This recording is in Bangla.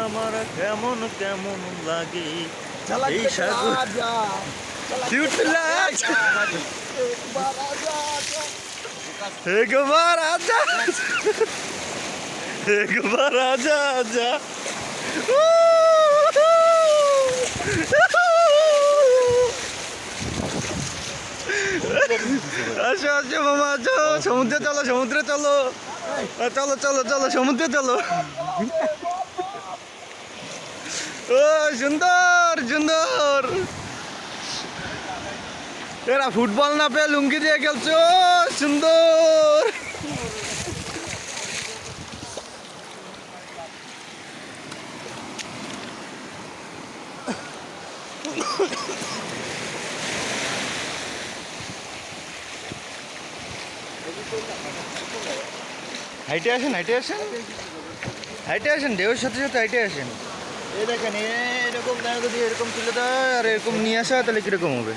আমার কেমন কেমন লাগে এই चला সাগর आजा चुटला एक बार आजा एक बार आजा आजा আসো আসো মামা আসো সমুদ্রে চলো সমুদ্রে চলো চলো চলো চলো সমুদ্রে চলো ও সুন্দর সুন্দর এরা ফুটবল না পেয়ে লুঙ্গি দিয়ে খেলছো সুন্দর হাইটে আসেন হাইটে আসেন হাইটে আসেন ঢেউয়ের সাথে সাথে হাইটে আসেন এই দেখেন এরকম যদি এরকম তুলে দেয় আর এরকম নিয়ে আসা হয় তাহলে কিরকম হবে